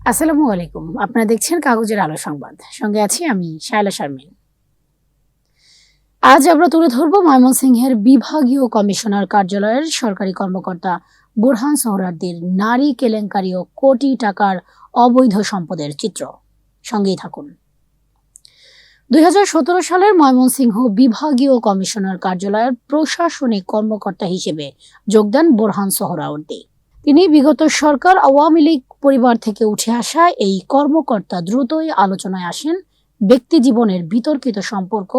আসসালামু আলাইকুম। আপনারা দেখছেন কাগজের আলো সংবাদ। সঙ্গে আছি আমি শায়লা শারমিন। আজ আমরা তুলে ধরব ময়মনসিংহের বিভাগীয় কমিশনার কার্যালয়ের সরকারি কর্মকর্তা বোরহান সোহরাওয়ার্দীর নারী কেলেঙ্কারি ও কোটি টাকার অবৈধ সম্পদের চিত্র। সঙ্গেই থাকুন। 2017 সালের ময়মনসিংহ বিভাগীয় কমিশনার কার্যালয়ের প্রশাসনিক কর্মকর্তা হিসেবে যোগ দেন বোরহান সোহরাওয়ার্দী। তিনি বিগত সরকার আওয়ামী লীগ পরিবার থেকে উঠে আসা এই কর্মকর্তা দ্রুতই আলোচনায় আসেন ব্যক্তি জীবনের বিতর্কিত সম্পর্ক,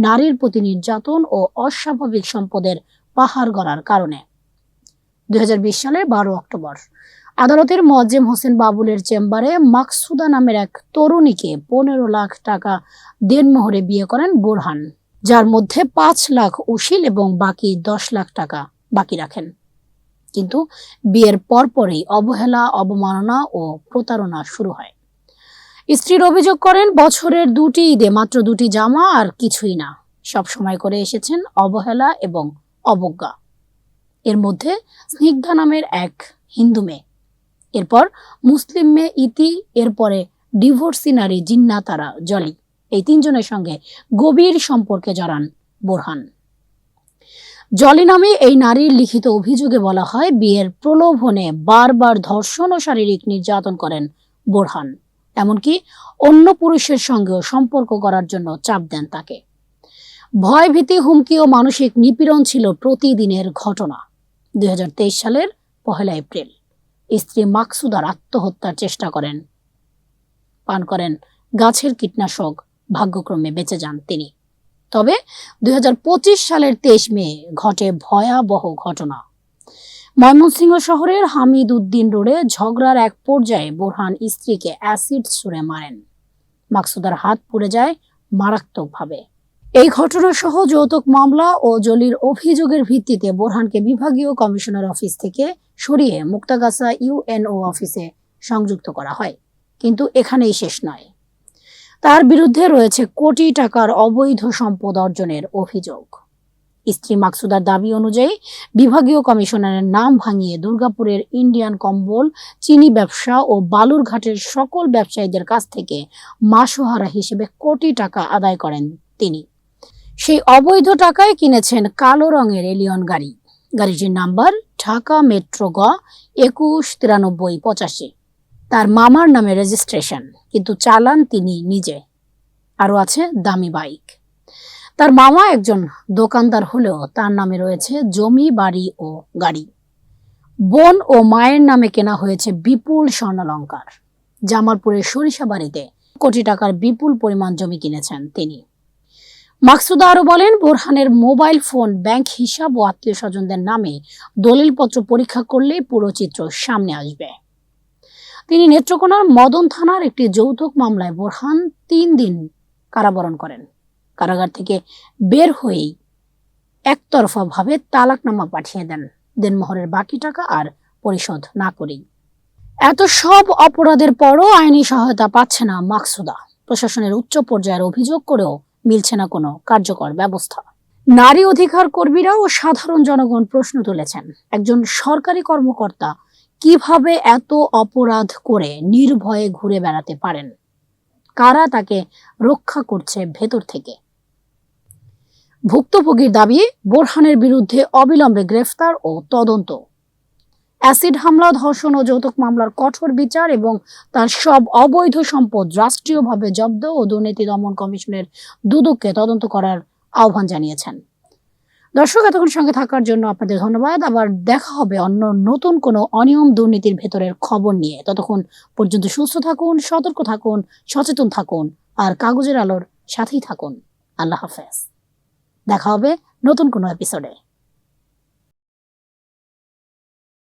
নারীর প্রতি নির্যাতন ও অস্বাভাবিক সম্পদের পাহাড় গড়ার কারণে। 2020 সালের 12 অক্টোবর আদালতের মোয়াজ্জেম হোসেন বাবুলের চেম্বারে মাকসুদা নামের এক তরুণীকে 15 লাখ টাকা দেনমোহরে বিয়ে করেন বোরহান, যার মধ্যে 5 লাখ উশিল এবং বাকি 10 লাখ টাকা বাকি রাখেন। কিন্তু বিয়ের পরপরই অবহেলা, অবমাননা ও প্রতারণা শুরু হয়। স্ত্রীর অভিযোগ করেন, বছরের 2টি ঈদে মাত্র 2টি জামা আর কিছুই না, সব সময় করে এসেছেন অবহেলা এবং অবজ্ঞা। এর মধ্যে স্নিগ্ধা নামের এক হিন্দু মেয়ে, এরপর মুসলিম মেয়ে ইতি, এরপরে ডিভোর্সি নারী জিন্নাতারা জলি, এই 3 জনের সঙ্গে গভীর সম্পর্কে জড়ান বোরহান। জলি নামে এই নারীর লিখিত অভিযোগে বলা হয়, বিয়ের প্রলোভনে বারবার ধর্ষণ ও শারীরিক নির্যাতন করেন বোরহান, এমনকি অন্য পুরুষের সঙ্গেও সম্পর্ক করার জন্য চাপ দেন তাকে। ভয়ভীতি, হুমকি ও মানসিক নিপীড়ন ছিল প্রতিদিনের ঘটনা। 2023 সালের 1 এপ্রিল স্ত্রী মাকসুদার আত্মহত্যার চেষ্টা করেন, পান করেন গাছের কীটনাশক, ভাগ্যক্রমে বেঁচে যান তিনি। তবে 2025 সালের 23 মে ঘটে ভয়াবহ ঘটনা। ময়মনসিংহ শহরের হামিদ উদ্দিন রোডে ঝগড়ার এক পর্যায়ে বোরহান স্ত্রীকে অ্যাসিড ছুঁড়ে মারেন। মাকসুদার হাত পুড়ে যায় মারাত্মকভাবে। এই ঘটনা সহ যৌতুক মামলা ও জলির অভিযোগের ভিত্তিতে বোরহানকে বিভাগীয় কমিশনার অফিস থেকে সরিয়ে মুক্তাগাছা ইউএনও অফিসে সংযুক্ত করা হয়। কিন্তু এখানেই শেষ নয়, তার বিরুদ্ধে রয়েছে কোটি টাকার অবৈধ সম্পদ অর্জনের অভিযোগ। স্ত্রী মাকসুদার দাবি অনুযায়ী বিভাগীয় কমিশনারের নাম ভাঙিয়ে দুর্গাপুরের ইন্ডিয়ান কম্বল, চিনি ব্যবসা ও বালুরঘাটের সকল ব্যবসায়ীদের কাছ থেকে মাসোহারা হিসেবে কোটি টাকা আদায় করেন তিনি। সেই অবৈধ টাকায় কিনেছেন কালো রঙের এলিয়ন গাড়ি। গাড়িটির নাম্বার ঢাকা মেট্রো গ 219385। তার মামার নামে রেজিস্ট্রেশন, কিন্তু চালান তিনি নিজে। আরও আছে দামি বাইক। তার মামা একজন দোকানদার হলেও তার নামে রয়েছে জমি, বাড়ি ও গাড়ি। বোন ও মায়ের নামে কেনা হয়েছে বিপুল স্বর্ণালংকার। জামালপুরের সরিষাবাড়িতে কোটি টাকার বিপুল পরিমাণ জমি কিনেছেন তিনি। মাকসুদা আরও বলেন, বোরহানের মোবাইল ফোন, ব্যাংক হিসাব ও আত্মীয় স্বজনদের নামে দলিলপত্র পরীক্ষা করলেই পুরো চিত্র সামনে আসবে। তিনি নেত্রকোনার মদন থানার একটি যৌতুক মামলায় বোরহান 3 দিন কারাবরণ করেন। কারাগার থেকে বের হয়েই একতরফাভাবে তালাকনামা পাঠিয়ে দেন, দেনমোহরের বাকি টাকা আর পরিশোধ না করেই। এত সব অপরাধের পরও আইনি সহায়তা পাচ্ছে না মাকসুদা। প্রশাসনের উচ্চ পর্যায়ের অভিযোগ করেও মিলছে না কোনো কার্যকর ব্যবস্থা। নারী অধিকার কর্মীরা ও সাধারণ জনগণ প্রশ্ন তুলেছেন, একজন সরকারি কর্মকর্তা কিভাবে এত অপরাধ করে নির্ভয়ে ঘুরে বেড়াতে পারেন? কারা তাকে রক্ষা করছে ভেতর থেকে? ভুক্তভোগীর দাবি, বোরহানের বিরুদ্ধে অবিলম্বে গ্রেফতার ও তদন্ত, অ্যাসিড হামলা, ধর্ষণ ও যৌতুক মামলার কঠোর বিচার এবং তার সব অবৈধ সম্পদ রাষ্ট্রীয়ভাবে জব্দ ও দুর্নীতি দমন কমিশনের দুদককে তদন্ত করার আহ্বান জানিয়েছেন। দর্শক, এতক্ষণ সঙ্গে থাকার জন্য আপনাদের ধন্যবাদ। আবার দেখা হবে অন্য নতুন কোনো অনিয়ম, দুর্নীতির ভেতরের খবর নিয়ে। ততক্ষণ পর্যন্ত সুস্থ থাকুন, সতর্ক থাকুন, সচেতন থাকুন আর কাগজের আলোর সাথেই থাকুন। আল্লাহ হাফেজ। দেখা হবে নতুন কোনো এপিসোডে।